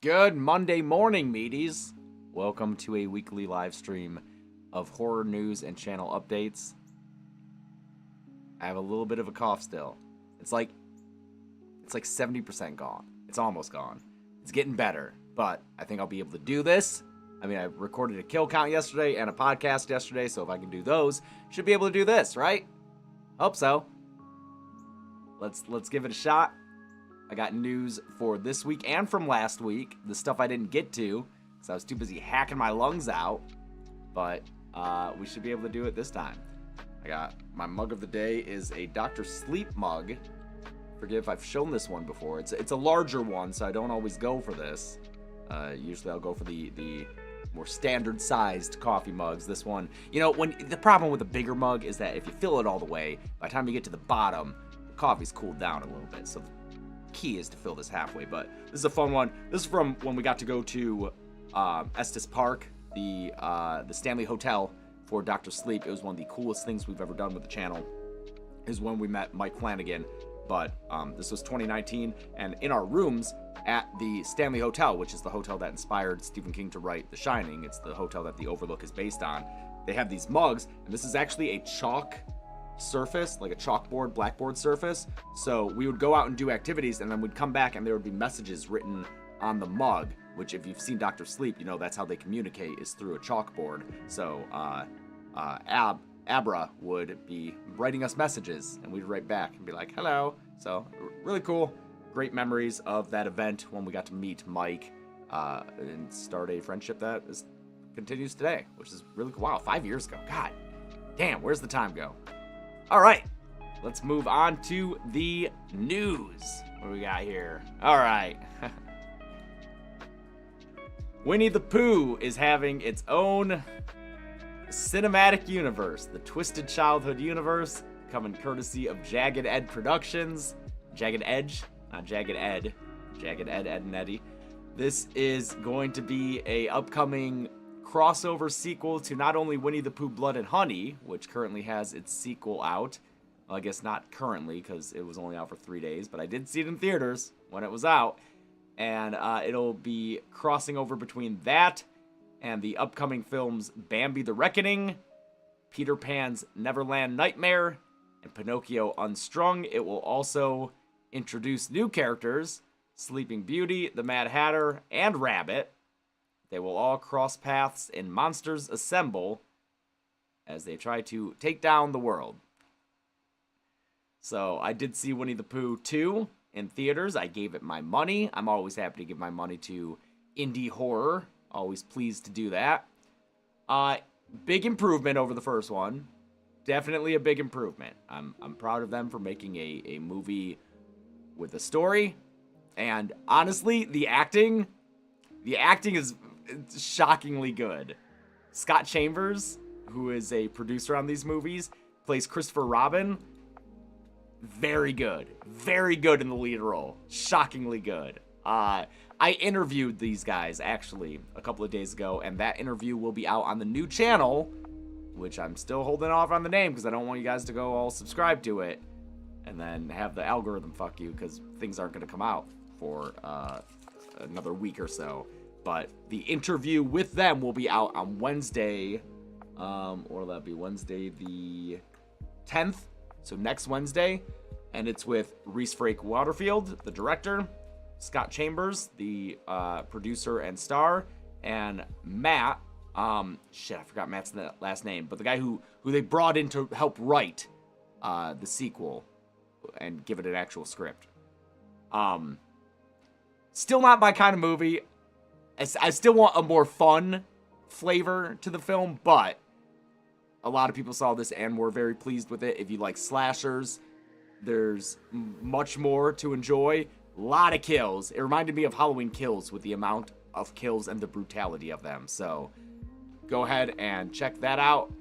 Good Monday morning, meaties. Welcome to a weekly live stream of horror news and channel updates. I have a little bit of a cough still. It's like 70% gone. It's almost gone. It's getting better, but I think I'll be able to do this. I mean, I recorded a kill count yesterday and a podcast yesterday, so if I can do those, should be able to do this, right? Hope so. Let's give it a shot. I got news for this week and from last week. The stuff I didn't get to because I was too busy hacking my lungs out. But we should be able to do it this time. I got my mug of the day is a Dr. Sleep mug. Forgive if I've shown this one before. It's a larger one, so I don't always go for this. Usually I'll go for the more standard sized coffee mugs. This one, you know, when the problem with a bigger mug is that if you fill it all the way, by the time you get to the bottom, the coffee's cooled down a little bit. So key is to fill this halfway, but this is a fun one. This is from when we got to go to Estes Park, the Stanley Hotel for Dr. Sleep. It was one of the coolest things we've ever done with the channel, is when we met Mike Flanagan. But this was 2019, and in our rooms at the Stanley Hotel, which is the hotel that inspired Stephen King to write The Shining, it's the hotel that The Overlook is based on, they have these mugs, and this is actually a chalk surface, like a chalkboard, blackboard surface. So we would go out and do activities, and then we'd come back and there would be messages written on the mug, which if you've seen Dr. Sleep, you know that's how they communicate, is through a chalkboard. So Abra would be writing us messages, and we'd write back and be like, hello. So really cool. Great memories of that event when we got to meet Mike and start a friendship that continues today, which is really cool. Wow, 5 years ago. God damn, where's the time go? All right, let's move on to the news. What do we got here? All right. Winnie the Pooh is having its own cinematic universe, the Twisted Childhood universe, coming courtesy of Jagged Ed Productions. Jagged Edge, not Jagged Ed. Jagged Ed, Ed and Eddie. This is going to be a upcoming crossover sequel to not only Winnie the Pooh Blood and Honey, which currently has its sequel out. Well, I guess not currently because it was only out for 3 days, but I did see it in theaters when it was out. And it'll be crossing over between that and the upcoming films Bambi the Reckoning, Peter Pan's Neverland Nightmare, and Pinocchio Unstrung. It will also introduce new characters, Sleeping Beauty, the Mad Hatter, and Rabbit. They will all cross paths in Monsters Assemble as they try to take down the world. So I did see Winnie the Pooh 2 in theaters. I gave it my money. I'm always happy to give my money to indie horror. Always pleased to do that. Big improvement over the first one. Definitely a big improvement. I'm proud of them for making a movie with a story. And honestly, the acting is shockingly good. Scott Chambers, who is a producer on these movies, plays Christopher Robin. Very good. Very good in the lead role. Shockingly good. I interviewed these guys, actually, a couple of days ago, and that interview will be out on the new channel, which I'm still holding off on the name because I don't want you guys to go all subscribe to it and then have the algorithm fuck you because things aren't going to come out for another week or so. But the interview with them will be out on Wednesday, or that'll be Wednesday the 10th, so next Wednesday, and it's with Reese Frake Waterfield, the director, Scott Chambers, the producer and star, and Matt, I forgot Matt's last name, but the guy who they brought in to help write the sequel and give it an actual script. Still not my kind of movie. I still want a more fun flavor to the film, but a lot of people saw this and were very pleased with it. If you like slashers, there's much more to enjoy. A lot of kills. It reminded me of Halloween Kills with the amount of kills and the brutality of them. So go ahead and check that out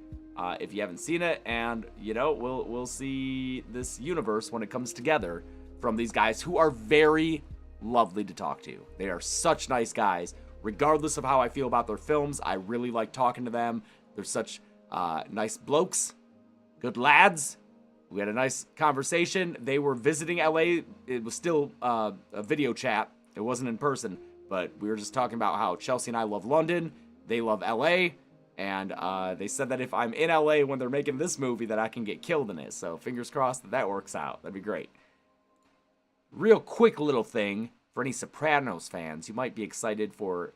if you haven't seen it. And, you know, we'll see this universe when it comes together from these guys who are very lovely to talk to. They are such nice guys. Regardless of how I feel about their films, I really like talking to them. They're such nice blokes, good lads. We had a nice conversation. They were visiting LA. It was still a video chat. It wasn't in person, But we were just talking about how Chelsea and I love London, they love LA, and they said that if I'm in LA when they're making this movie, that I can get killed in it. So fingers crossed that that works out. That'd be great. Real quick little thing for any Sopranos fans, you might be excited for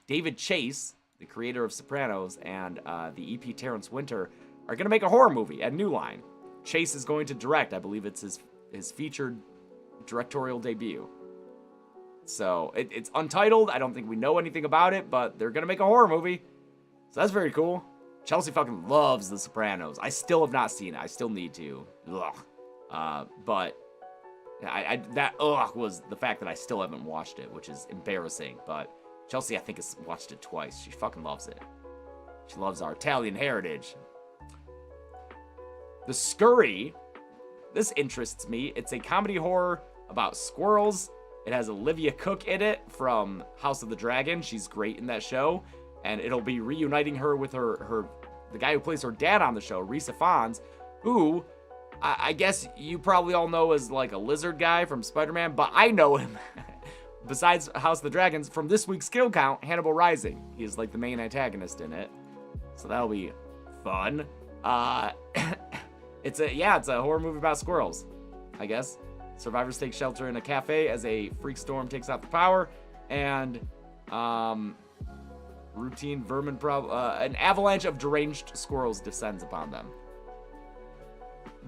David Chase, the creator of Sopranos, and the EP Terrence Winter are going to make a horror movie at New Line. Chase is going to direct. I believe it's his featured directorial debut. So it's untitled. I don't think we know anything about it, but they're going to make a horror movie. So that's very cool. Chelsea fucking loves The Sopranos. I still have not seen it. I still need to. Ugh. But that was the fact that I still haven't watched it, which is embarrassing. But Chelsea, I think, has watched it twice. She fucking loves it. She loves our Italian heritage. The Scurry. This interests me. It's a comedy horror about squirrels. It has Olivia Cook in it from House of the Dragon. She's great in that show. And it'll be reuniting her with the guy who plays her dad on the show, Rhys Ifans, who I guess you probably all know as like a lizard guy from Spider-Man, but I know him, besides House of the Dragons, from this week's Kill Count, Hannibal Rising. He's like the main antagonist in it. So that'll be fun. It's a horror movie about squirrels, I guess. Survivors take shelter in a cafe as a freak storm takes out the power, and routine vermin an avalanche of deranged squirrels descends upon them.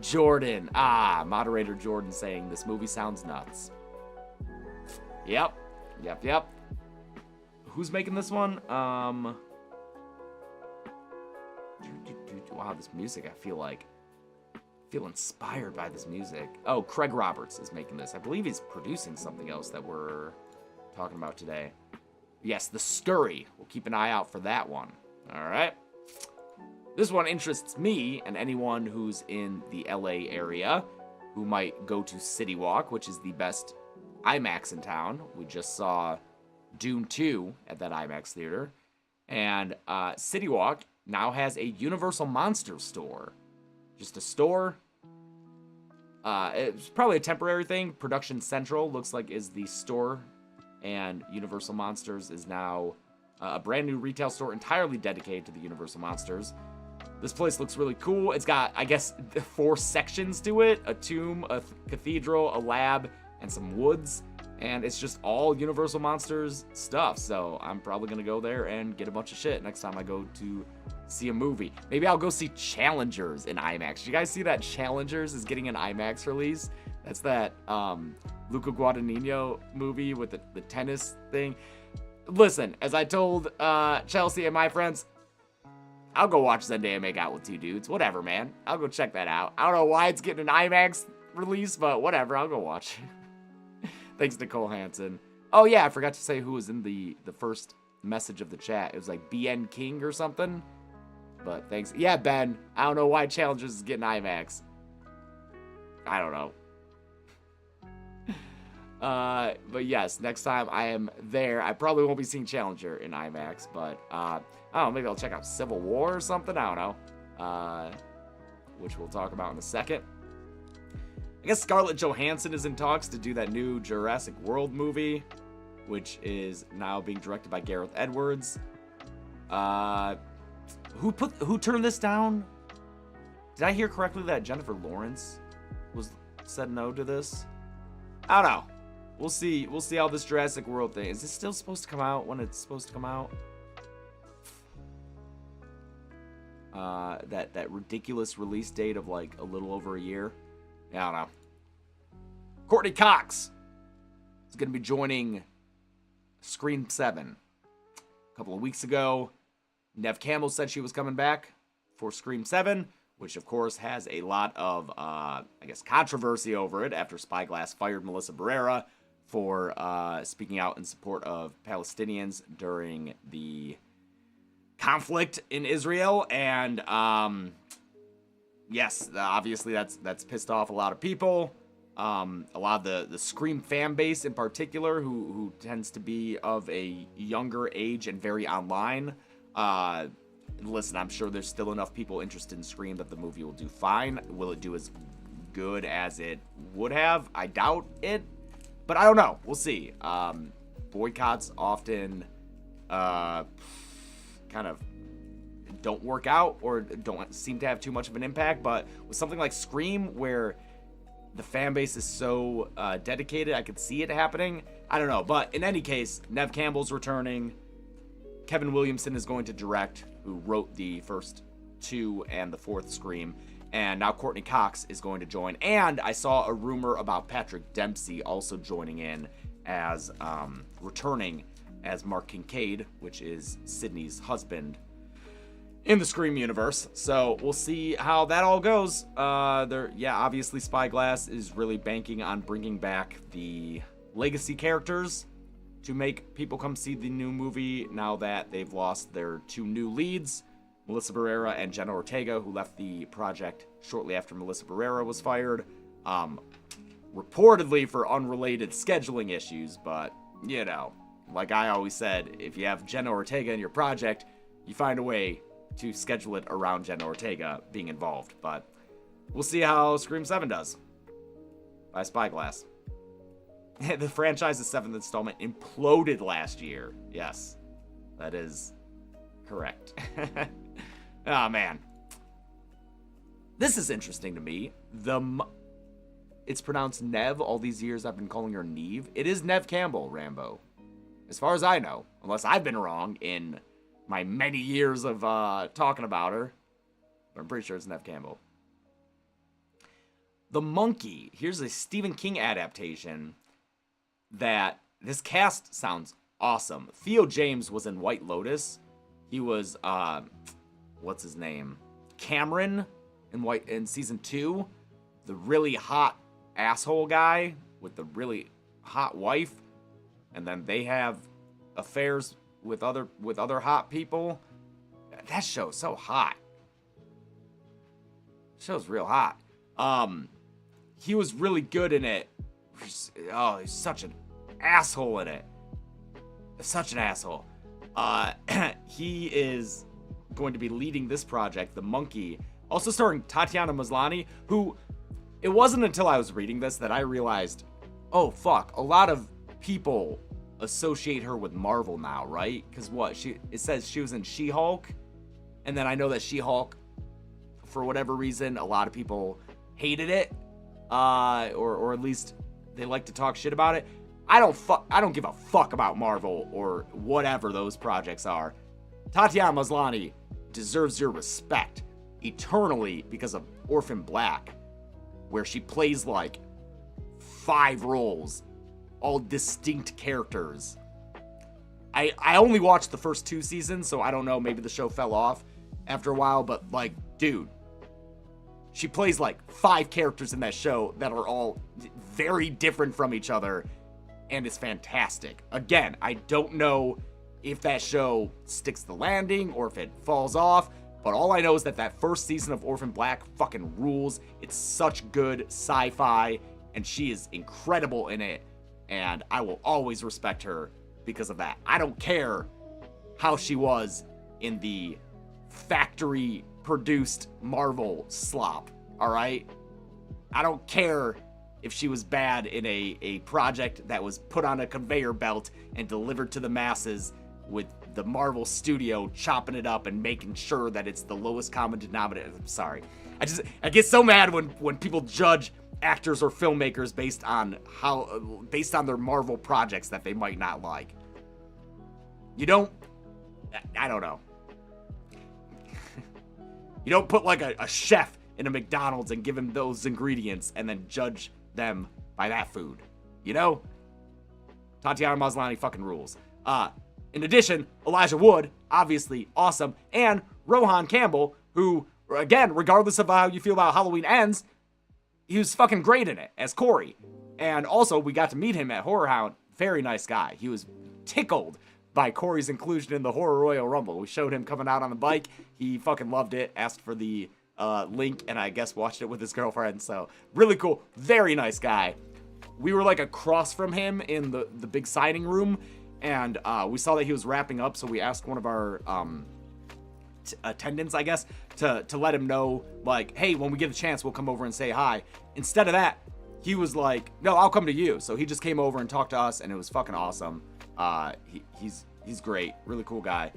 Jordan, moderator Jordan saying this movie sounds nuts. Yep. Who's making this one? Wow, this music, I feel inspired by this music. Oh, Craig Roberts is making this. I believe he's producing something else that we're talking about today. Yes, The Scurry. We'll keep an eye out for that one. All right. This one interests me and anyone who's in the LA area who might go to City Walk, which is the best IMAX in town. We just saw Dune 2 at that IMAX theater. And City Walk now has a Universal Monsters store. Just a store. It's probably a temporary thing. Production Central looks like is the store. And Universal Monsters is now a brand new retail store entirely dedicated to the Universal Monsters. This place looks really cool. It's got, I guess, 4 sections to it. A tomb, a cathedral, a lab, and some woods. And it's just all Universal Monsters stuff. So I'm probably going to go there and get a bunch of shit next time I go to see a movie. Maybe I'll go see Challengers in IMAX. Did you guys see that Challengers is getting an IMAX release? That's that Luca Guadagnino movie with the tennis thing. Listen, as I told Chelsea and my friends, I'll go watch Zendaya make out with 2 dudes. Whatever, man. I'll go check that out. I don't know why it's getting an IMAX release, but whatever. I'll go watch. Thanks, Nicole Hansen. Oh, yeah, I forgot to say who was in the first message of the chat. It was like BN King or something. But thanks. Yeah, Ben. I don't know why Challengers is getting IMAX. I don't know. But yes, next time I am there, I probably won't be seeing Challenger in IMAX, but, I don't know, maybe I'll check out Civil War or something, I don't know, which we'll talk about in a second. I guess Scarlett Johansson is in talks to do that new Jurassic World movie, which is now being directed by Gareth Edwards. Who turned this down? Did I hear correctly that Jennifer Lawrence said no to this? I don't know. We'll see how this Jurassic World thing... Is this still supposed to come out when it's supposed to come out? That ridiculous release date of like a little over a year. Yeah, I don't know. Courtney Cox is going to be joining Scream 7. A couple of weeks ago, Neve Campbell said she was coming back for Scream 7, which of course has a lot of, I guess, controversy over it after Spyglass fired Melissa Barrera for speaking out in support of Palestinians during the conflict in Israel. And yes, obviously that's pissed off a lot of people. A lot of the Scream fan base in particular, who tends to be of a younger age and very online. Listen, I'm sure there's still enough people interested in Scream that the movie will do fine. Will it do as good as it would have? I doubt it, but I don't know. We'll see. boycotts often kind of don't work out or don't seem to have too much of an impact. But with something like Scream, where the fan base is so dedicated, I could see it happening. I don't know. But in any case, Neve Campbell's returning. Kevin Williamson is going to direct, who wrote the first 2 and the 4th Scream. And now Courtney Cox is going to join. And I saw a rumor about Patrick Dempsey also joining in as returning as Mark Kincaid, which is Sydney's husband in the Scream universe. So we'll see how that all goes. Obviously Spyglass is really banking on bringing back the legacy characters to make people come see the new movie now that they've lost their 2 new leads, Melissa Barrera and Jenna Ortega, who left the project shortly after Melissa Barrera was fired, reportedly for unrelated scheduling issues. But, you know, like I always said, if you have Jenna Ortega in your project, you find a way to schedule it around Jenna Ortega being involved. But we'll see how Scream 7 does by Spyglass. The franchise's 7th installment imploded last year. Yes, that is correct. Oh, man. This is interesting to me. It's pronounced Neve. All these years I've been calling her Neve. It is Neve Campbell, Rambo. As far as I know. Unless I've been wrong in my many years of talking about her. But I'm pretty sure it's Neve Campbell. The Monkey. Here's a Stephen King adaptation that this cast sounds awesome. Theo James was in White Lotus. He was, what's his name? Cameron in season 2. The really hot asshole guy with the really hot wife. And then they have affairs with other hot people. That show's so hot. Show's real hot. He was really good in it. Oh, he's such an asshole in it. Such an asshole. He is going to be leading this project, The Monkey. Also starring Tatiana Maslany, who, it wasn't until I was reading this that I realized, oh fuck, a lot of people associate her with Marvel now, right? Because it says she was in She-Hulk, and then I know that She-Hulk, for whatever reason, a lot of people hated it, or at least they like to talk shit about it. I don't give a fuck about Marvel or whatever those projects are. Tatiana Maslany deserves your respect eternally because of Orphan Black, where she plays like 5 roles, all distinct characters. I only watched the first 2 seasons, so I don't know, maybe the show fell off after a while, but like, dude, she plays like 5 characters in that show that are all very different from each other, and it's fantastic. Again, I don't know if that show sticks the landing or if it falls off, but all I know is that first season of Orphan Black fucking rules. It's such good sci-fi, and she is incredible in it, and I will always respect her because of that. I don't care how she was in the factory-produced Marvel slop, alright? I don't care if she was bad in a project that was put on a conveyor belt and delivered to the masses with the Marvel studio chopping it up and making sure that it's the lowest common denominator. I'm sorry. I get so mad when people judge actors or filmmakers based on their Marvel projects that they might not like. I don't know. You don't put like a chef in a McDonald's and give him those ingredients and then judge them by that food. You know? Tatiana Maslany fucking rules. In addition, Elijah Wood, obviously awesome, and Rohan Campbell, who, again, regardless of how you feel about Halloween Ends, he was fucking great in it as Corey. And also, we got to meet him at Horror Hound. Very nice guy. He was tickled by Corey's inclusion in the Horror Royal Rumble. We showed him coming out on the bike. He fucking loved it, asked for the link, and I guess watched it with his girlfriend. So, really cool. Very nice guy. We were like across from him in the big signing room, and we saw that he was wrapping up, so we asked one of our attendants, I guess, to let him know, like, hey, when we get a chance, we'll come over and say hi. Instead of that, he was like, no, I'll come to you. So he just came over and talked to us, and it was fucking awesome. He's great, really cool guy.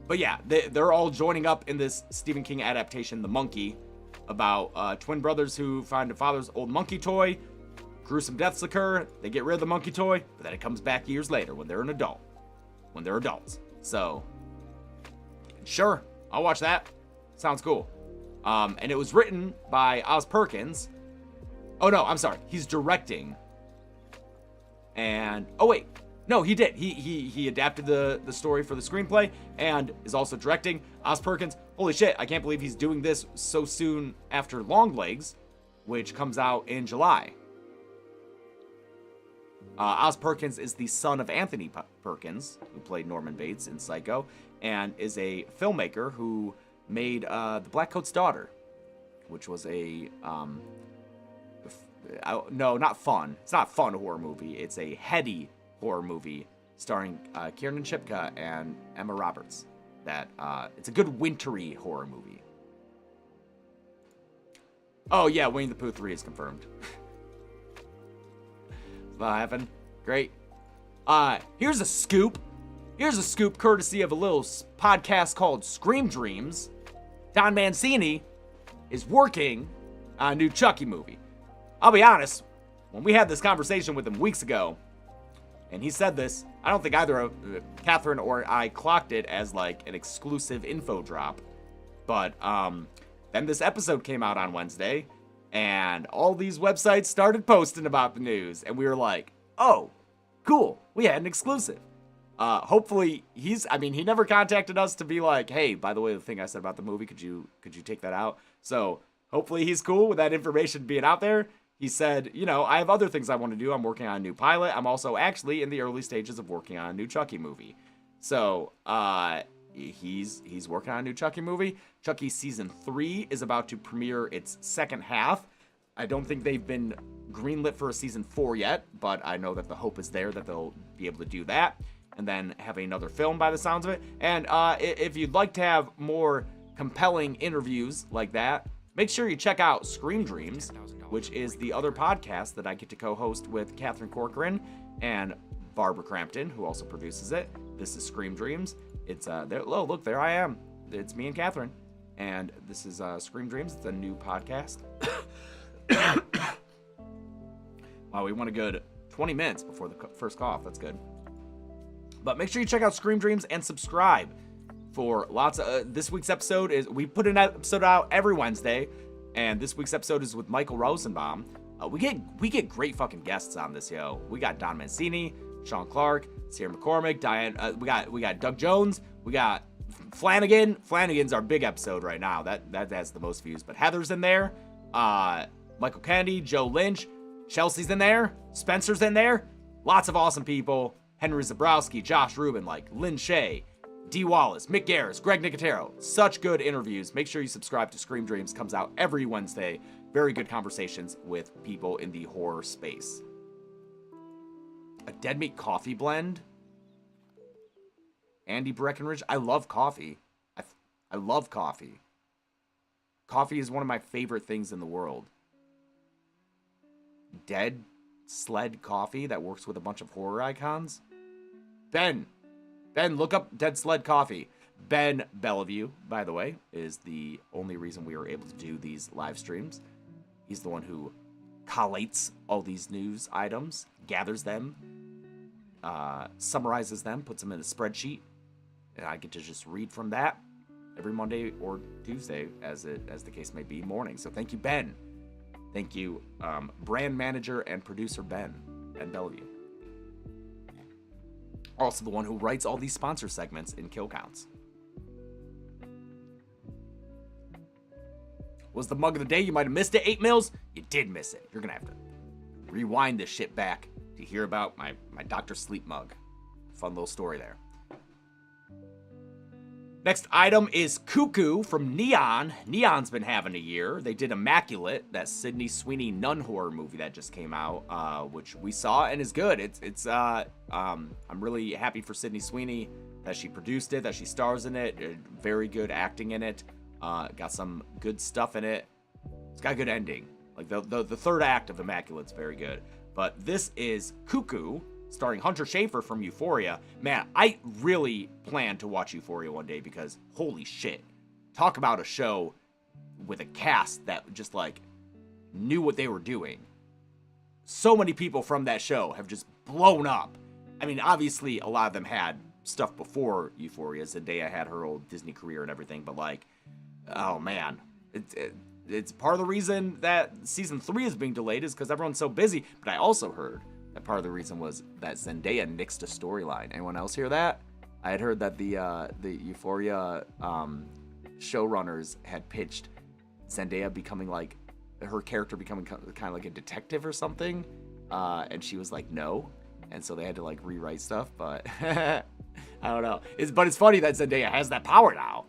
But yeah, they're all joining up in this Stephen King adaptation, The Monkey, about twin brothers who find a father's old monkey toy. Gruesome deaths occur. They get rid of the monkey toy, but then it comes back years later when they're adults. So, sure, I'll watch that. Sounds cool. And it was written by Oz Perkins. Oh no, I'm sorry. He's directing. And oh wait, no, he did. He adapted the story for the screenplay and is also directing. Oz Perkins. Holy shit! I can't believe he's doing this so soon after Longlegs, which comes out in July. Oz Perkins is the son of Anthony Perkins, who played Norman Bates in Psycho, and is a filmmaker who made The Blackcoat's Daughter, which was a no, not fun. It's not a fun horror movie. It's a heady horror movie starring Kiernan Shipka and Emma Roberts. It's a good wintry horror movie. Oh yeah, Winnie the Pooh 3 is confirmed. That happened. Great. Here's a scoop. Here's a scoop courtesy of a little podcast called Scream Dreams. Don Mancini is working on a new Chucky movie. I'll be honest, when we had this conversation with him weeks ago, and he said this, I don't think either Catherine or I clocked it as like an exclusive info drop. But then this episode came out on Wednesday, and all these websites started posting about the news, and we were like, oh, cool, we had an exclusive. Hopefully he never contacted us to be like, hey, by the way, the thing I said about the movie, could you take that out? So hopefully he's cool with that information being out there. He said, I have other things I want to do. I'm working on a new pilot. I'm also actually in the early stages of working on a new Chucky movie. So, he's working on a new Chucky movie. Chucky season 3 is about to premiere its second half. I don't think they've been greenlit for a season 4 yet, but I know that the hope is there that they'll be able to do that and then have another film by the sounds of it. And if you'd like to have more compelling interviews like that, make sure you check out Scream Dreams, which is the other podcast that I get to co-host with Catherine Corcoran and Barbara Crampton, who also produces it. This is Scream Dreams. It's there. Oh, look, there I am. It's me and Catherine, and this is Scream Dreams. It's a new podcast. Wow, we went a good 20 minutes before the first cough. That's good. But make sure you check out Scream Dreams and subscribe for lots of this week's episode. We put an episode out every Wednesday, and this week's episode is with Michael Rosenbaum. We get great fucking guests on this, yo. We got Don Mancini, Sean Clark, Sierra McCormick, Diane. We got Doug Jones. We got Flanagan. Flanagan's our big episode right now. That has the most views. But Heather's in there. Michael Kennedy, Joe Lynch, Chelsea's in there. Spencer's in there. Lots of awesome people. Henry Zabrowski, Josh Rubin, like Lynn Shea, Dee Wallace, Mick Garris, Greg Nicotero. Such good interviews. Make sure you subscribe to Scream Dreams. Comes out every Wednesday. Very good conversations with people in the horror space. A Dead Meat Coffee blend. Andy Breckenridge. I love coffee. I love coffee. Coffee is one of my favorite things in the world. Dead Sled Coffee that works with a bunch of horror icons. Ben, look up Dead Sled Coffee. Ben Bellevue, by the way, is the only reason we are able to do these live streams. He's the one who collates all these news items, gathers them, summarizes them, puts them in a spreadsheet, and I get to just read from that every Monday or Tuesday, as the case may be, morning. So thank you, Ben. Thank you, brand manager and producer Ben Bellevue. Also the one who writes all these sponsor segments in kill counts. Was the mug of the day? You might have missed it, 8 Mills. You did miss it. You're going to have to rewind this shit back to hear about my Dr. Sleep mug. Fun little story there. Next item is Cuckoo from Neon. Neon's been having a year. They did Immaculate, that Sydney Sweeney nun horror movie that just came out, which we saw and is good. I'm really happy for Sydney Sweeney that she produced it, that she stars in it. Very good acting in it. Got some good stuff in it. It's got a good ending. Like the third act of Immaculate's very good. But this is Cuckoo, starring Hunter Schafer from Euphoria. Man, I really plan to watch Euphoria one day because holy shit. Talk about a show with a cast that just like knew what they were doing. So many people from that show have just blown up. I mean, obviously a lot of them had stuff before Euphoria. Zendaya had her old Disney career and everything, but like, oh man, it's part of the reason that season 3 is being delayed is because everyone's so busy. But I also heard that part of the reason was that Zendaya nixed a storyline. Anyone else hear that? I had heard that the Euphoria showrunners had pitched Zendaya becoming like her character becoming kind of like a detective or something, and she was like no, and so they had to like rewrite stuff. But I don't know. It's funny that Zendaya has that power now.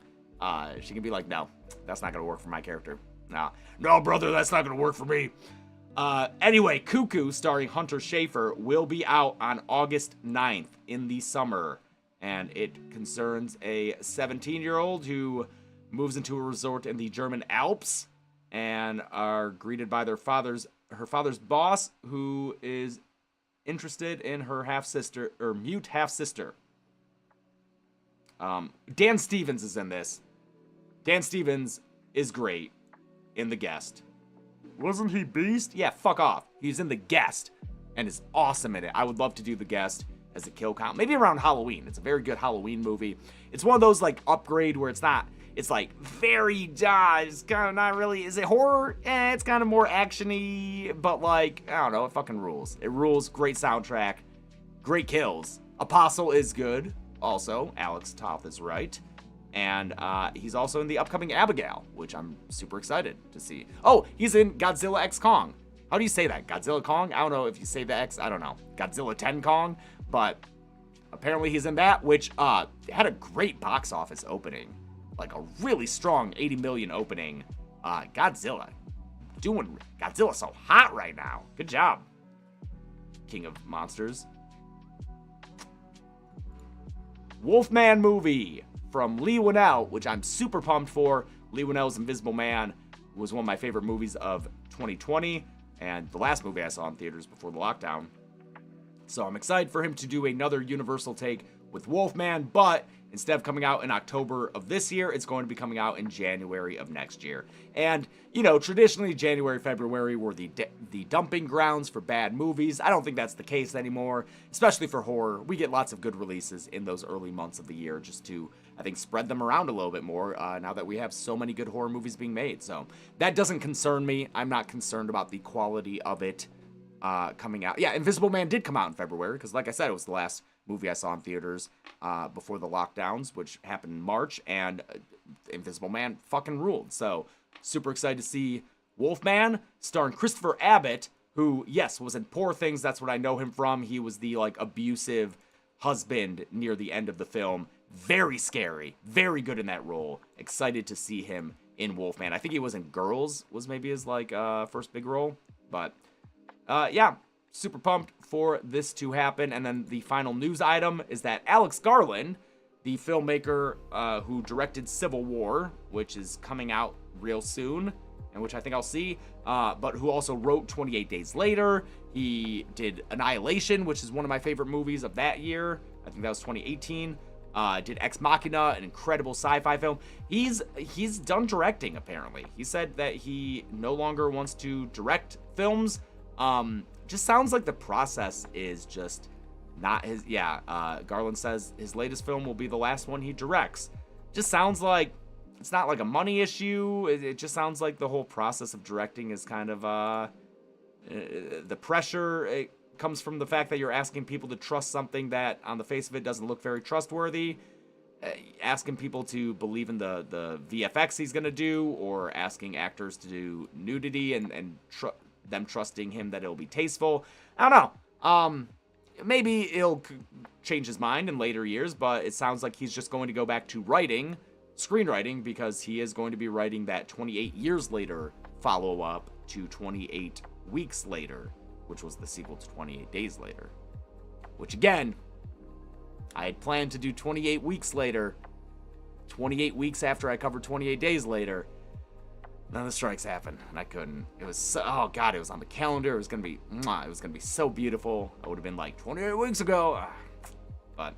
She can be like, no, that's not gonna work for my character. No, brother, that's not gonna work for me. Anyway, Cuckoo, starring Hunter Schafer, will be out on August 9th in the summer, and it concerns a 17-year-old who moves into a resort in the German Alps and are greeted by her father's boss, who is interested in her half-sister, or mute half-sister. Dan Stevens is in this. Dan Stevens is great in The Guest. Wasn't he Beast? Yeah, fuck off. He's in The Guest and is awesome in it. I would love to do The Guest as a kill count. Maybe around Halloween. It's a very good Halloween movie. It's one of those like upgrade where it's like very it's kind of not really, is it horror? It's kind of more actiony, but like, I don't know, it fucking rules. It rules. Great soundtrack. Great kills. Apostle is good. Also, Alex Toth is right. And he's also in the upcoming Abigail, which I'm super excited to see. Oh, he's in Godzilla X Kong. How do you say that? Godzilla Kong? I don't know if you say the X. I don't know. Godzilla 10 Kong. But apparently he's in that, which had a great box office opening. Like a really strong 80 million opening. Godzilla's so hot right now. Good job, King of Monsters. Wolfman movie from Leigh Whannell, which I'm super pumped for. Leigh Whannell's Invisible Man was one of my favorite movies of 2020, and the last movie I saw in theaters before the lockdown. So I'm excited for him to do another Universal take with Wolfman, but instead of coming out in October of this year, it's going to be coming out in January of next year. And, you know, traditionally January, February were the dumping grounds for bad movies. I don't think that's the case anymore, especially for horror. We get lots of good releases in those early months of the year just to, I think, spread them around a little bit more now that we have so many good horror movies being made. So that doesn't concern me. I'm not concerned about the quality of it coming out. Yeah, Invisible Man did come out in February because, like I said, it was the last movie I saw in theaters before the lockdowns, which happened in March, and Invisible Man fucking ruled. So super excited to see Wolfman, starring Christopher Abbott, who, yes, was in Poor Things. That's what I know him from. He was the like abusive husband near the end of the film. Very scary, very good in that role. Excited to see him in Wolfman. I think he was in Girls, was maybe his like first big role, but yeah, super pumped for this to happen. And then the final news item is that Alex Garland, the filmmaker who directed Civil War, which is coming out real soon, and which I think I'll see, but who also wrote 28 Days Later. He did Annihilation, which is one of my favorite movies of that year. I think that was 2018. Did Ex Machina, an incredible sci-fi film. He's done directing, apparently. He said that he no longer wants to direct films. Just sounds like the process is just not his. Yeah, Garland says his latest film will be the last one he directs. Just sounds like it's not like a money issue. It just sounds like the whole process of directing is kind of the pressure. It comes from the fact that you're asking people to trust something that on the face of it doesn't look very trustworthy. Asking people to believe in the VFX he's gonna do, or asking actors to do nudity and them trusting him that it'll be tasteful. I don't know. Maybe he'll change his mind in later years, but it sounds like he's just going to go back to screenwriting, because he is going to be writing that 28 Years Later follow-up to 28 Weeks Later, which was the sequel to 28 Days Later. Which, again, I had planned to do 28 Weeks Later, 28 weeks after I covered 28 Days Later. None of the strikes happened, and I couldn't. It was so, oh god, it was on the calendar. It was gonna be, mwah, it was gonna be so beautiful. I would have been like 28 weeks ago, but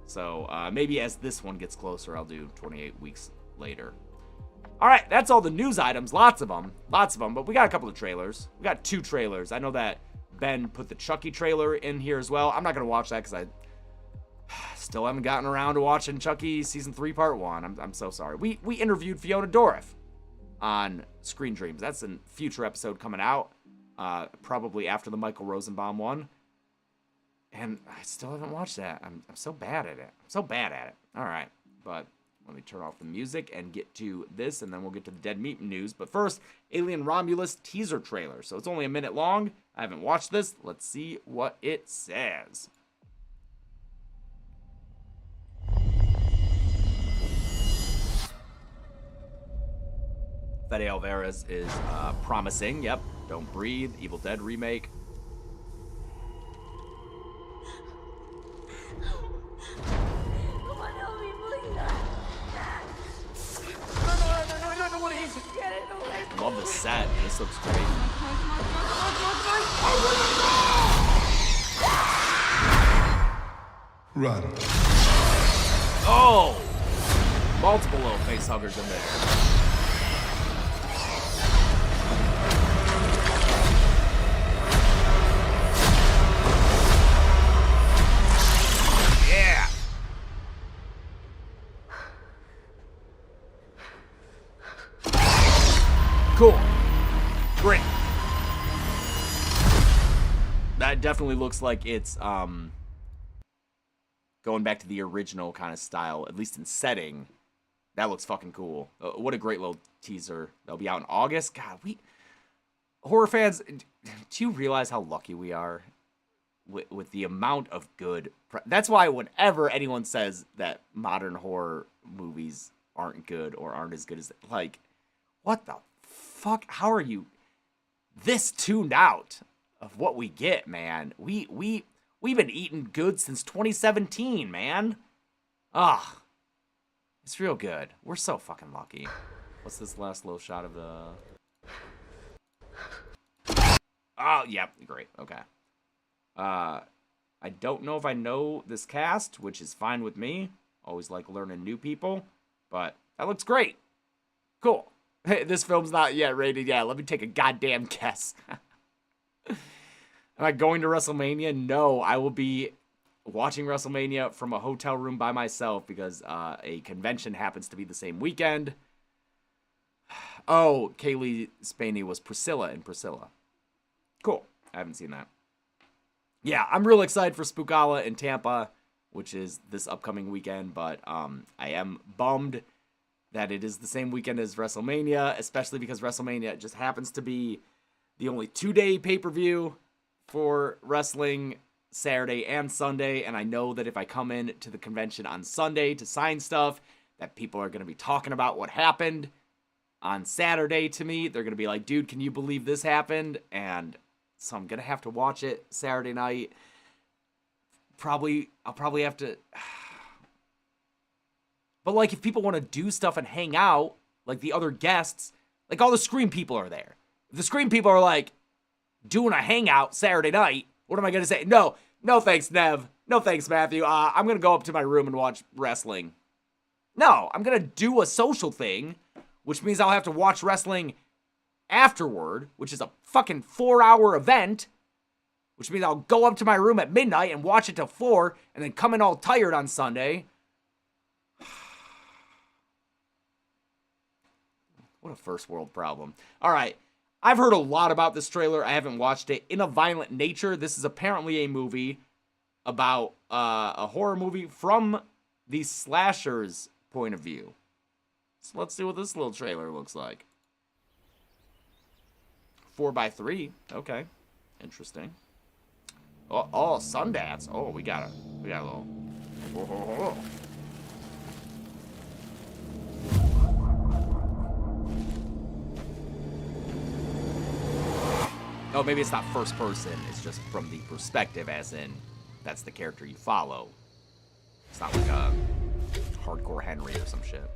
so maybe as this one gets closer, I'll do 28 weeks later. All right, that's all the news items. Lots of them, but we got a couple of trailers. We got 2 trailers. I know that Ben put the Chucky trailer in here as well. I'm not gonna watch that because I still haven't gotten around to watching Chucky season 3 part 1. I'm so sorry. We interviewed Fiona Dourif on Screen Dreams. That's a future episode coming out, probably after the Michael Rosenbaum one. And I still haven't watched that. I'm so bad at it. All right, but let me turn off the music and get to this, and then we'll get to the Dead Meat news. But first, Alien Romulus teaser trailer. So it's only a minute long. I haven't watched this. Let's see what it says. Fede Alvarez is promising. Yep. Don't Breathe. Evil Dead remake. Love the set. This looks great. Run. Oh! Multiple little face huggers in there. Cool. Great. That definitely looks like it's going back to the original kind of style, at least in setting. That looks fucking cool. What a great little teaser. That'll be out in August. God, horror fans, do you realize how lucky we are with the amount of good? That's why whenever anyone says that modern horror movies aren't good or aren't as good as, like, what the fuck? How are you this tuned out of what we get, man? We've been eating good since 2017, man. Ah, it's real good. We're so fucking lucky. What's this last little shot of the? Oh, yep, great. Okay. I don't know if I know this cast, which is fine with me. Always like learning new people, but that looks great. Cool. Hey, this film's not yet rated yet. Let me take a goddamn guess. Am I going to WrestleMania? No, I will be watching WrestleMania from a hotel room by myself because a convention happens to be the same weekend. Oh, Kaylee Spaney was Priscilla in Priscilla. Cool. I haven't seen that. Yeah, I'm real excited for Spookala in Tampa, which is this upcoming weekend, but I am bummed that it is the same weekend as WrestleMania, especially because WrestleMania just happens to be the only 2-day pay-per-view for wrestling, Saturday and Sunday, and I know that if I come in to the convention on Sunday to sign stuff, that people are going to be talking about what happened on Saturday to me. They're going to be like, dude, can you believe this happened? And so I'm going to have to watch it Saturday night. I'll probably have to... But, like, if people want to do stuff and hang out, like the other guests, like all the Scream people are there. If the Scream people are, like, doing a hangout Saturday night, what am I going to say? No thanks, Nev. No thanks, Matthew. I'm going to go up to my room and watch wrestling. No, I'm going to do a social thing, which means I'll have to watch wrestling afterward, which is a fucking 4-hour event, which means I'll go up to my room at midnight and watch it till 4, and then come in all tired on Sunday. What a first world problem. All right. I've heard a lot about this trailer. I haven't watched it. In a Violent Nature, this is apparently a movie about a horror movie from the slasher's point of view. So let's see what this little trailer looks like. 4x3. Okay. Interesting. Oh, Sundance. Oh, we got a little... Whoa. Oh, maybe it's not first person. It's just from the perspective, as in that's the character you follow. It's not like a Hardcore Henry or some shit.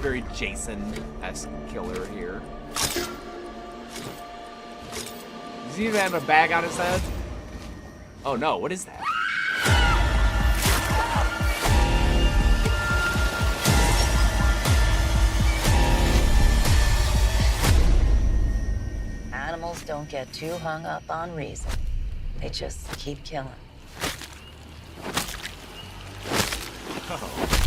Very Jason-esque killer here. Does he even have a bag on his head? Oh no, what is that? Animals don't get too hung up on reason. They just keep killing. Oh.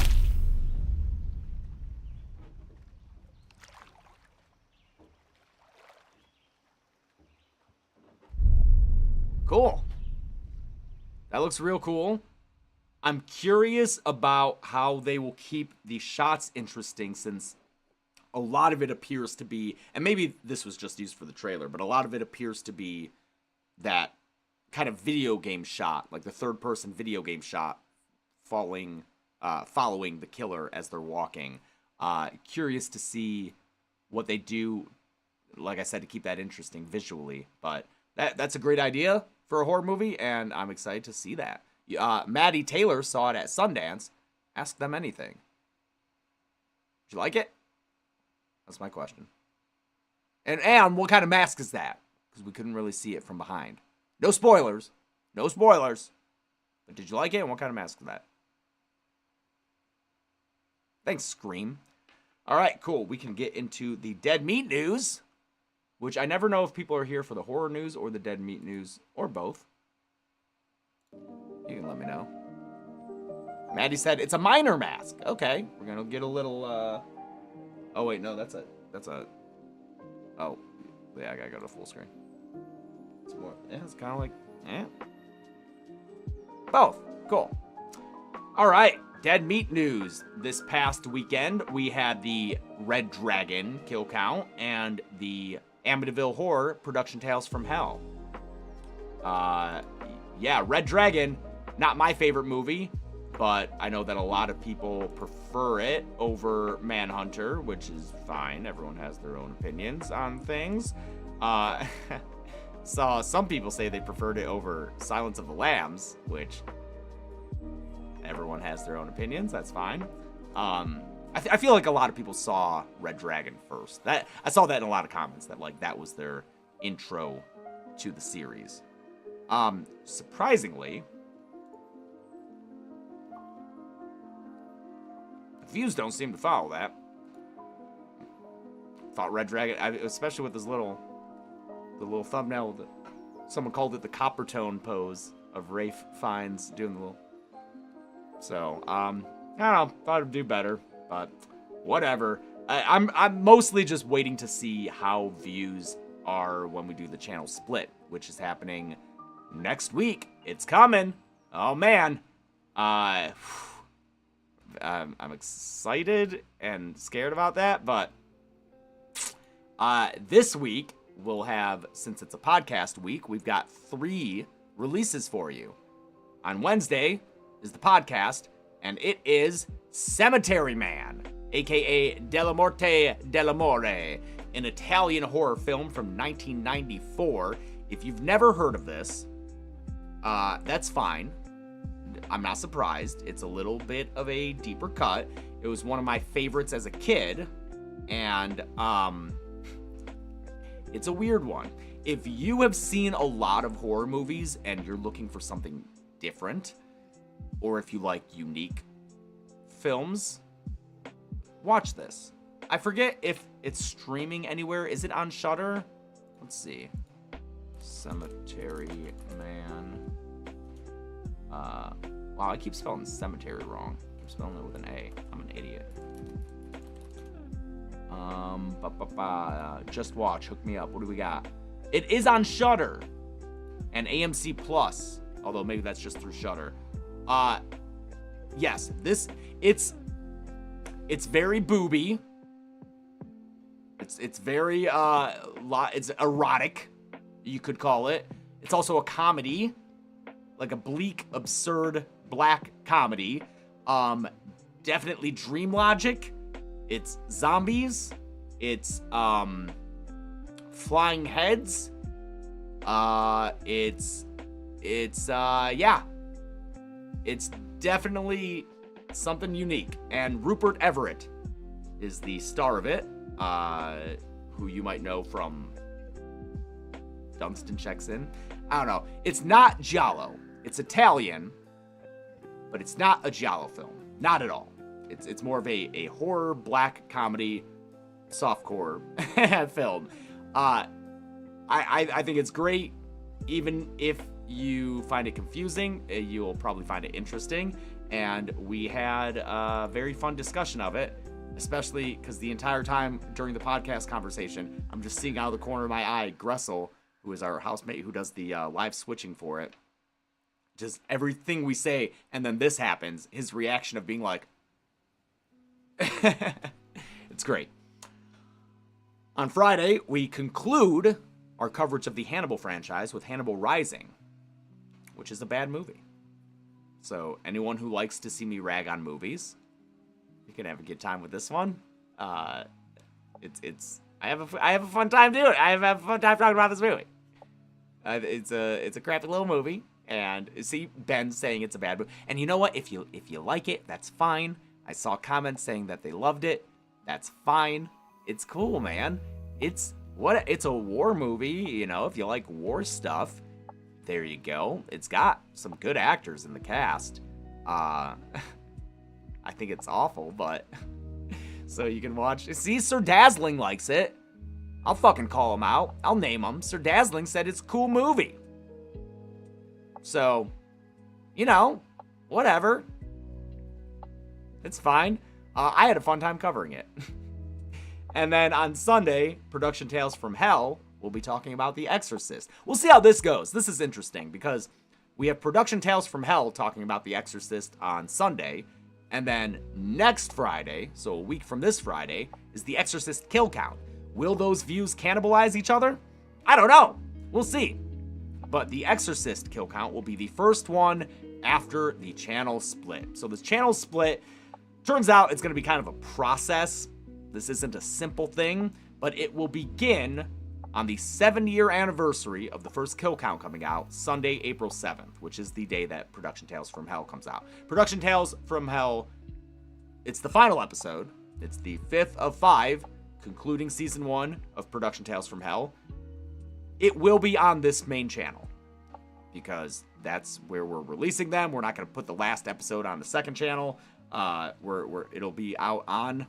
Cool. That looks real cool. I'm curious about how they will keep the shots interesting, since a lot of it appears to be, and maybe this was just used for the trailer, but a lot of it appears to be that kind of video game shot, like the third-person video game shot following the killer as they're walking. Curious to see what they do, like I said, to keep that interesting visually. But that's a great idea for a horror movie, and I'm excited to see that. Maddie Taylor saw it at Sundance. Ask them anything. Did you like it? That's my question. And what kind of mask is that? Because we couldn't really see it from behind. No spoilers. No spoilers. But did you like it? And what kind of mask is that? Thanks, Scream. All right, cool. We can get into the dead meat news, which I never know if people are here for the horror news or the dead meat news, or both. You can let me know. Maddie said it's a minor mask. Okay, we're gonna get a little. Oh wait, no, that's a. Oh, yeah, I gotta go to full screen. It's more. Yeah, it's kind of like. Both. Cool. All right. Dead meat news. This past weekend, we had the Red Dragon kill count and the Amityville Horror Production Tales from Hell. Yeah, Red Dragon, not my favorite movie, but I know that a lot of people prefer it over Manhunter, which is fine. Everyone has their own opinions on things. Saw some people say they preferred it over Silence of the Lambs, which everyone has their own opinions. That's fine. I feel like a lot of people saw Red Dragon first. I saw that in a lot of comments, that like that was their intro to the series. Surprisingly, the views don't seem to follow that. Thought Red Dragon, especially with this the little thumbnail, someone called it the copper tone pose of Rafe Fiennes doing the little. So, I don't know, thought it'd do better, but whatever. I'm mostly just waiting to see how views are when we do the channel split, which is happening next week. It's coming. Oh man. I'm excited and scared about that, but this week we'll have, since it's a podcast week, we've got 3 releases for you. On Wednesday is the podcast, and it is Cemetery Man, aka Della Morte dell'Amore, an Italian horror film from 1994. If you've never heard of this, that's fine. I'm not surprised. It's a little bit of a deeper cut. It was one of my favorites as a kid, and it's a weird one. If you have seen a lot of horror movies and you're looking for something different, or if you like unique films, watch this. I forget if it's streaming anywhere. Is it on Shudder? Let's see. Cemetery Man. Wow, I keep spelling cemetery wrong. I keep spelling it with an A. I'm an idiot. Just watch. Hook me up. What do we got? It is on Shudder and AMC Plus. Although maybe that's just through Shudder. Yes, it's very booby. It's very it's erotic, you could call it. It's also a comedy, like a bleak, absurd black comedy. Definitely dream logic. It's zombies. It's flying heads. Yeah. It's definitely something unique. And Rupert Everett is the star of it, who you might know from Dunstan Checks In. I don't know. It's not giallo. It's Italian, but it's not a giallo film. Not at all. It's more of a horror, black comedy, softcore film. I think it's great. Even if you find it confusing, you'll probably find it interesting. And we had a very fun discussion of it, especially because the entire time during the podcast conversation, I'm just seeing out of the corner of my eye Gressel, who is our housemate who does the live switching for it. Just everything we say, and then this happens, his reaction of being like, it's great. On Friday, we conclude our coverage of the Hannibal franchise with Hannibal Rising, which is a bad movie. So anyone who likes to see me rag on movies, you can have a good time with this one. I have a fun time doing it. I have a fun time talking about this movie. It's a crappy little movie, and see Ben saying it's a bad movie. And you know what? If you like it, that's fine. I saw comments saying that they loved it. That's fine. It's cool, man. It's a war movie, you know, if you like war stuff. There you go. It's got some good actors in the cast. I think it's awful, but so you can watch. See, Sir Dazzling likes it. I'll fucking call him out. I'll name him. Sir Dazzling said it's a cool movie. So, you know, whatever. It's fine. I had a fun time covering it. And then on Sunday, Production Tales from Hell, we'll be talking about The Exorcist. We'll see how this goes. This is interesting because we have Production Tales from Hell talking about The Exorcist on Sunday. And then next Friday, so a week from this Friday, is The Exorcist Kill Count. Will those views cannibalize each other? I don't know. We'll see. But The Exorcist Kill Count will be the first one after the channel split. So this channel split, turns out it's going to be kind of a process. This isn't a simple thing, but it will begin on the 7-year anniversary of the first Kill Count coming out, Sunday, April 7th, which is the day that Production Tales from Hell comes out. Production Tales from Hell, it's the final episode. It's the 5th of 5, concluding season 1 of Production Tales from Hell. It will be on this main channel because that's where we're releasing them. We're not going to put the last episode on the second channel. It'll be out on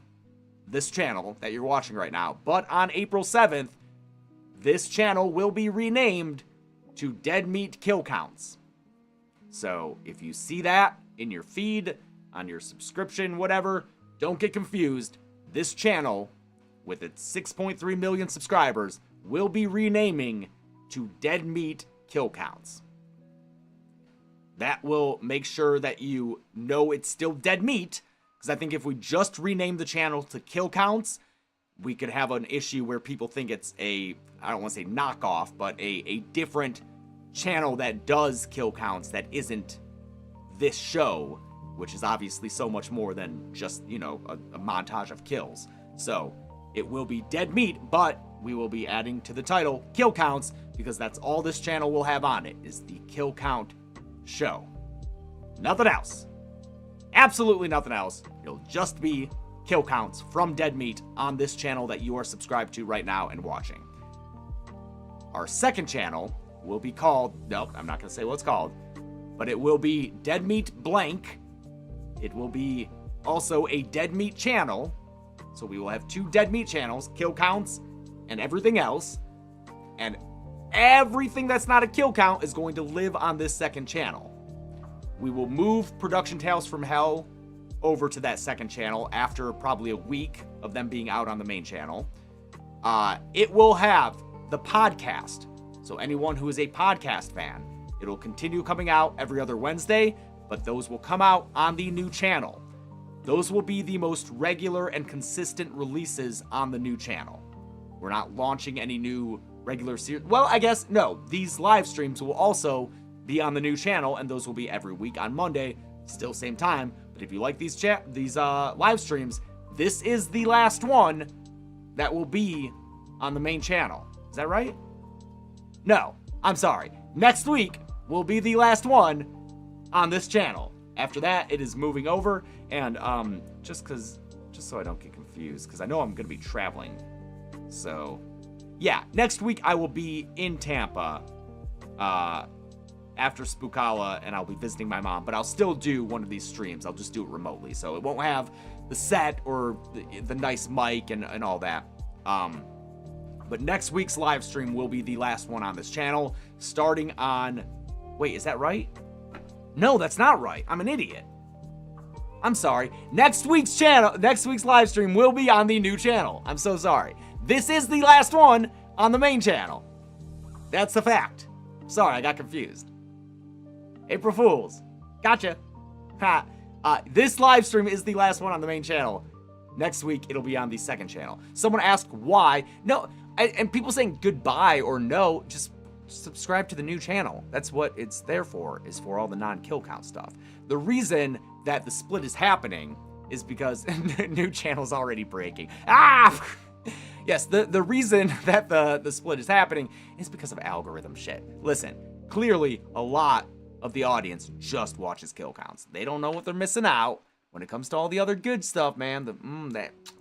this channel that you're watching right now. But on April 7th, this channel will be renamed to Dead Meat Kill Counts. So if you see that in your feed, on your subscription, whatever, don't get confused. This channel, with its 6.3 million subscribers, will be renaming to Dead Meat Kill Counts. That will make sure that you know it's still Dead Meat, because I think if we just rename the channel to Kill Counts, we could have an issue where people think it's I don't want to say knockoff, but a different channel that does kill counts that isn't this show, which is obviously so much more than just, you know, a montage of kills. So it will be Dead Meat, but we will be adding to the title Kill Counts, because that's all this channel will have on it, is the Kill Count show. Nothing else. Absolutely nothing else. It'll just be Kill Counts from Dead Meat on this channel that you are subscribed to right now and watching. Our second channel will be called, nope, I'm not going to say what it's called, but it will be Dead Meat Blank. It will be also a Dead Meat channel. So we will have 2 Dead Meat channels, Kill Counts and everything else. And everything that's not a kill count is going to live on this second channel. We will move Production Tales from Hell over to that second channel after probably a week of them being out on the main channel. It will have the podcast. So anyone who is a podcast fan, it'll continue coming out every other Wednesday, but those will come out on the new channel. Those will be the most regular and consistent releases on the new channel. We're not launching any new regular series. Well, I guess, no. These live streams will also be on the new channel, and those will be every week on Monday, still same time. But if you like these live streams, this is the last one that will be on the main channel. Is that right? No, I'm sorry. Next week will be the last one on this channel. After that, it is moving over, and just just so I don't get confused, because I know I'm going to be traveling. So, yeah, next week I will be in Tampa after Spookala, and I'll be visiting my mom, but I'll still do one of these streams. I'll just do it remotely, so it won't have the set or the nice mic and all that. But next week's live stream will be the last one on this channel, starting on... Wait, is that right? No, that's not right. I'm an idiot. I'm sorry. Next week's live stream will be on the new channel. I'm so sorry. This is the last one on the main channel. That's the fact. Sorry, I got confused. April Fools. Gotcha. Ha. This live stream is the last one on the main channel. Next week, it'll be on the second channel. Someone asked why. No, and people saying goodbye or no, just subscribe to the new channel. That's what it's there for, is for all the non-kill count stuff. The reason that the split is happening is because new channel's already breaking. Ah! Yes, the reason that the split is happening is because of algorithm shit. Listen, clearly a lot of the audience just watches kill counts. They don't know what they're missing out when it comes to all the other good stuff, man.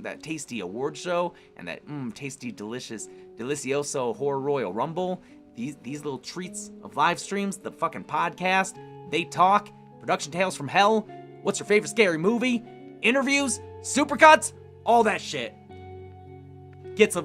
That tasty award show and that tasty delicioso horror Royal Rumble. These little treats of live streams, the fucking podcast, They Talk, Production Tales from Hell, What's Your Favorite Scary Movie, interviews, supercuts, all that shit gets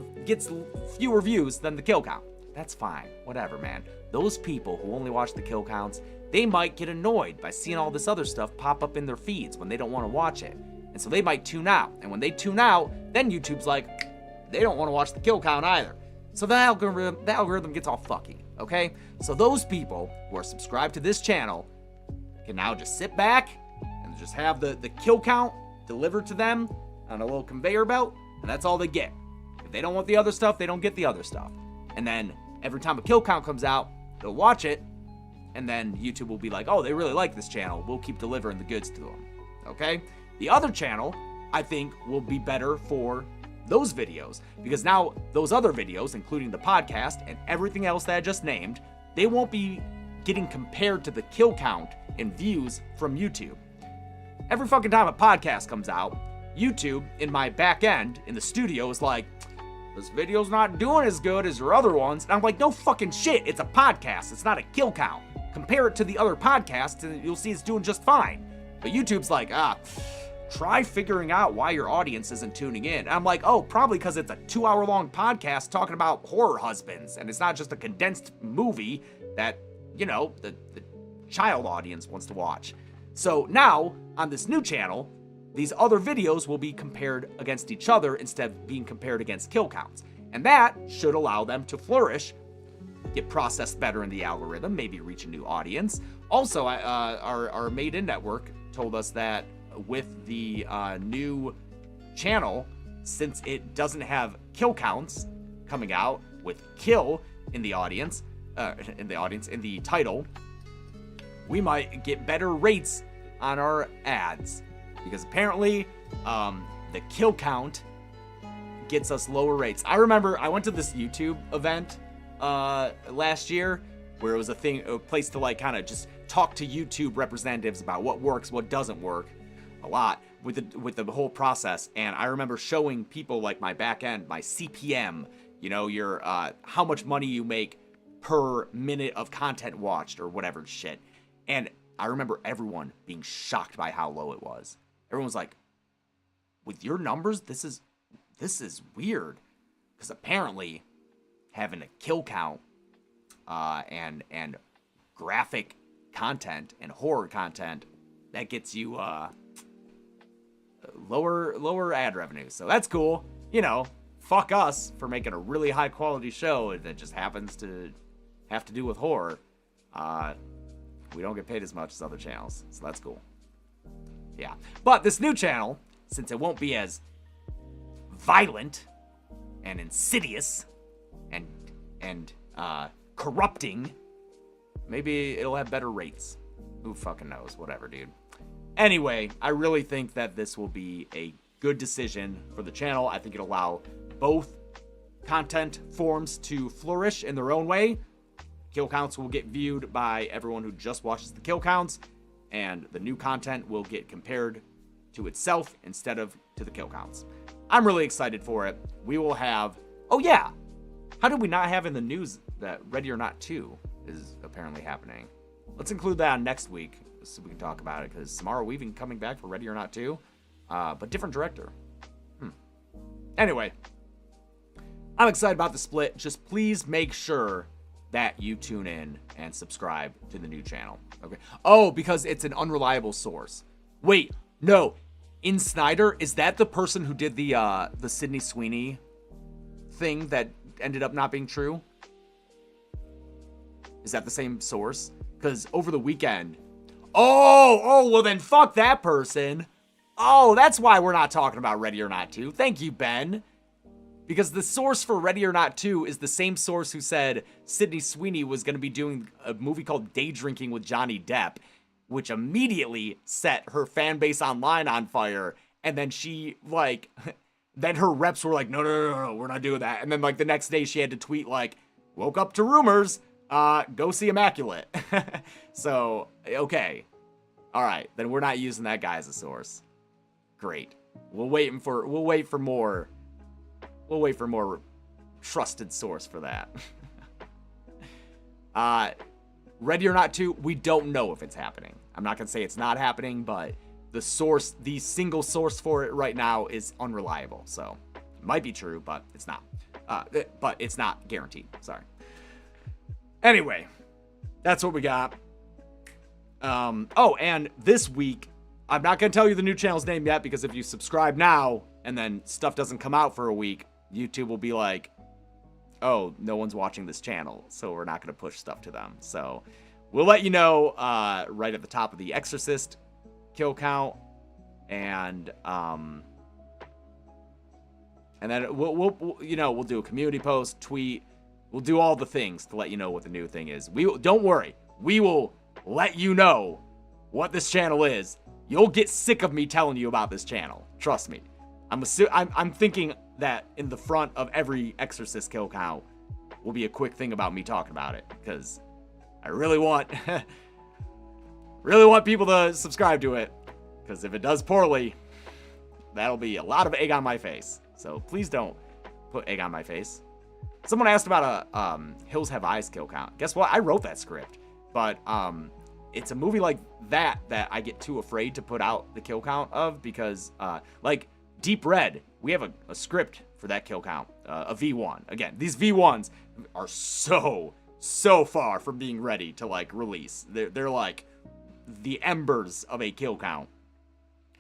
fewer views than the kill count. That's fine, whatever, man. Those people who only watch the kill counts, they might get annoyed by seeing all this other stuff pop up in their feeds when they don't want to watch it. And so they might tune out. And when they tune out, then YouTube's like, they don't want to watch the kill count either. So the algorithm gets all fucky, okay? So those people who are subscribed to this channel can now just sit back and just have the kill count delivered to them on a little conveyor belt, and that's all they get. If they don't want the other stuff, they don't get the other stuff. And then every time a kill count comes out, they'll watch it, and then YouTube will be like, oh, they really like this channel. We'll keep delivering the goods to them, okay? The other channel, I think, will be better for those videos, because now those other videos, including the podcast and everything else that I just named, they won't be getting compared to the kill count in views from YouTube. Every fucking time a podcast comes out, YouTube, in my back end, in the studio, is like, this video's not doing as good as your other ones. And I'm like, no fucking shit, it's a podcast, it's not a kill count. Compare it to the other podcasts and you'll see it's doing just fine. But YouTube's like, try figuring out why your audience isn't tuning in. And I'm like, oh, probably because it's a 2-hour-long podcast talking about horror husbands, and it's not just a condensed movie that, you know, the child audience wants to watch. So now, on this new channel, these other videos will be compared against each other instead of being compared against kill counts. And that should allow them to flourish, get processed better in the algorithm, maybe reach a new audience. Also, our Made-In network told us that with the new channel, since it doesn't have kill counts coming out with kill in the in the title, we might get better rates on our ads, because apparently the kill count gets us lower rates. I remember I went to this YouTube event last year where it was a place to like kind of just talk to YouTube representatives about what works, what doesn't work, a lot with the whole process. And I remember showing people like my back end, my CPM, you know, your how much money you make per minute of content watched or whatever shit. And I remember everyone being shocked by how low it was. Everyone was like, with your numbers, this is weird. Because apparently having a kill count and graphic content and horror content, that gets you lower ad revenue. So that's cool. You know, fuck us for making a really high quality show that just happens to have to do with horror. We don't get paid as much as other channels, so that's cool. Yeah, but this new channel, since it won't be as violent and insidious and corrupting, maybe it'll have better rates. Who fucking knows? Whatever, dude. Anyway, I really think that this will be a good decision for the channel. I think it'll allow both content forms to flourish in their own way. Kill counts will get viewed by everyone who just watches the kill counts, and the new content will get compared to itself instead of to the kill counts. I'm really excited for it. We will have... Oh, yeah. How did we not have in the news that Ready or Not 2 is apparently happening? Let's include that on next week so we can talk about it, because Samara Weaving coming back for Ready or Not 2, but different director. Anyway, I'm excited about the split. Just please make sure that you tune in and subscribe to the new channel. Okay. Oh, because it's an unreliable source. Wait, no. In Snyder, is that the person who did the Sydney Sweeney thing that ended up not being true? Is that the same source? Because over the weekend... Oh, well then fuck that person. Oh, that's why we're not talking about Ready or Not 2. Thank you, Ben. Because the source for Ready or Not 2 is the same source who said Sydney Sweeney was going to be doing a movie called Day Drinking with Johnny Depp, which immediately set her fan base online on fire. And then she, like, then her reps were like, no, we're not doing that. And then, like, the next day she had to tweet, like, woke up to rumors, go see Immaculate. So, okay. All right, then we're not using that guy as a source. Great. We'll wait for more trusted source for that. Ready or Not 2, we don't know if it's happening. I'm not going to say it's not happening, but the single source for it right now is unreliable. So, it might be true, but it's not. But it's not guaranteed. Sorry. Anyway, that's what we got. Oh, and this week, I'm not going to tell you the new channel's name yet, because if you subscribe now and then stuff doesn't come out for a week, YouTube will be like, oh, no one's watching this channel, so we're not going to push stuff to them. So we'll let you know right at the top of the Exorcist kill count, and then we'll do a community post, tweet, we'll do all the things to let you know what the new thing is. Don't worry, we will let you know what this channel is. You'll get sick of me telling you about this channel. Trust me. I'm thinking that in the front of every Exorcist kill count will be a quick thing about me talking about it, because I really want people to subscribe to it, because if it does poorly, that'll be a lot of egg on my face. So please don't put egg on my face. Someone asked about a Hills Have Eyes kill count. Guess what? I wrote that script, but it's a movie like that I get too afraid to put out the kill count of, because like Deep Red, we have a script for that kill count, a V1. Again, these V1s are so far from being ready to like release. They're like the embers of a kill count.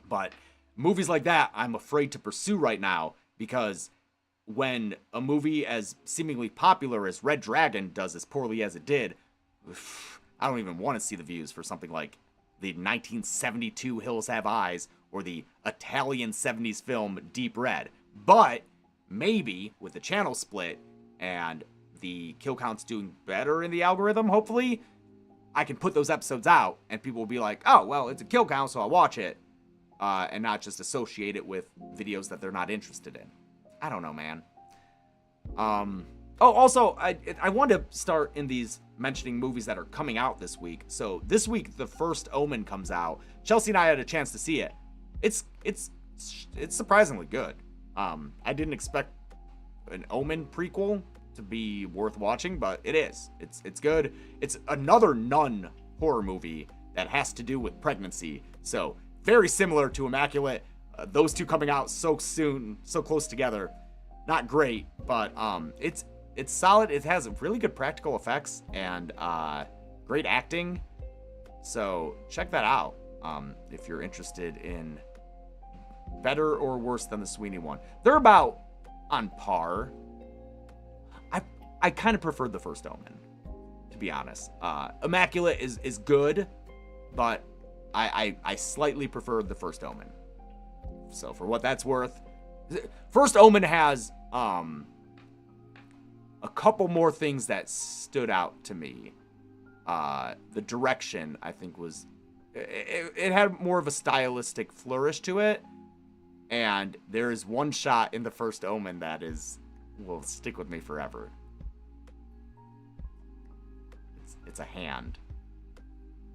But movies like that, I'm afraid to pursue right now, because when a movie as seemingly popular as Red Dragon does as poorly as it did, I don't even want to see the views for something like the 1972 Hills Have Eyes or the Italian 70s film Deep Red. But maybe with the channel split and the kill counts doing better in the algorithm, hopefully, I can put those episodes out and people will be like, oh, well, it's a kill count, so I'll watch it, and not just associate it with videos that they're not interested in. I don't know, man. Oh, also, I want to start in these mentioning movies that are coming out this week. So this week, The First Omen comes out. Chelsea and I had a chance to see it. It's surprisingly good. I didn't expect an Omen prequel to be worth watching, but it is. It's good. It's another nun horror movie that has to do with pregnancy. So very similar to Immaculate. Those two coming out so soon, so close together. Not great, but it's solid. It has really good practical effects and great acting. So check that out if you're interested in better or worse than the Sweeney one. They're about on par. I kind of preferred The First Omen, to be honest. Immaculate is good, but I slightly preferred The First Omen. So for what that's worth, First Omen has a couple more things that stood out to me. The direction, I think, was... It had more of a stylistic flourish to it. And there is one shot in The First Omen that will stick with me forever. It's a hand.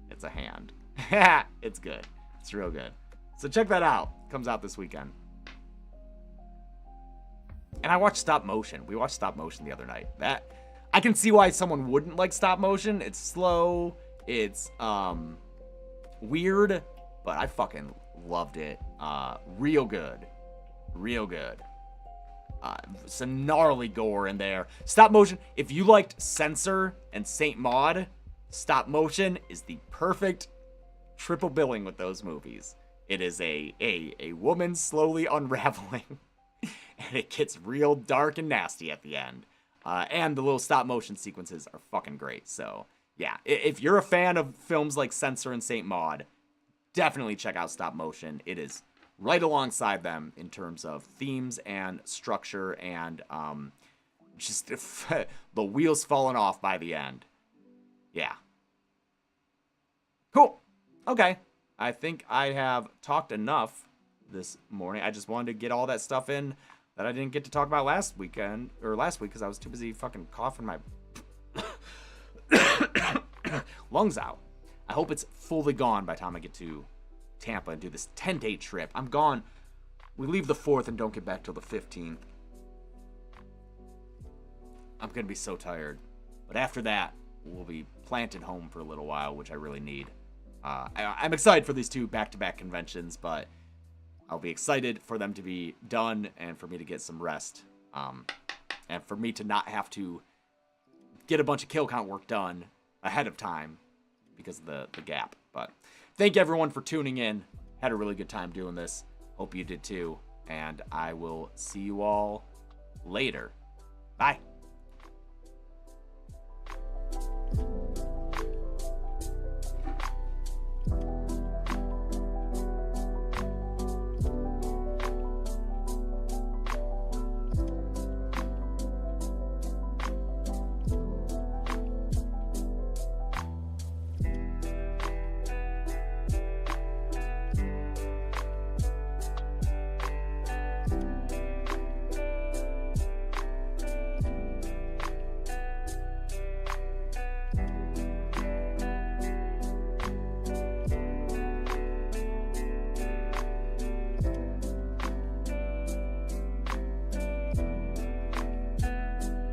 It's a hand. It's good. It's real good. So check that out. Comes out this weekend. And I watched stop motion. We watched stop motion the other night. That I can see why someone wouldn't like stop motion. It's slow. It's weird, but I fucking loved it. Real good. Real good. Some gnarly gore in there. Stop motion. If you liked Censor and Saint Maud, stop motion is the perfect triple billing with those movies. It is a woman slowly unraveling, and it gets real dark and nasty at the end. And the little stop motion sequences are fucking great. So yeah, if you're a fan of films like Censor and Saint Maud, definitely check out stop motion. It is right alongside them in terms of themes and structure and just the wheels falling off by the end. Yeah. Cool. Okay. I think I have talked enough this morning. I just wanted to get all that stuff in that I didn't get to talk about last week because I was too busy fucking coughing my lungs out. I hope it's fully gone by the time I get to Tampa and do this 10-day trip. I'm gone. We leave the 4th and don't get back till the 15th. I'm going to be so tired. But after that, we'll be planted home for a little while, which I really need. I'm excited for these 2 back-to-back conventions, but I'll be excited for them to be done and for me to get some rest. And for me to not have to get a bunch of kill count work done ahead of time because of the gap. But thank you everyone for tuning in. Had a really good time doing this. Hope you did too. And I will see you all later. Bye.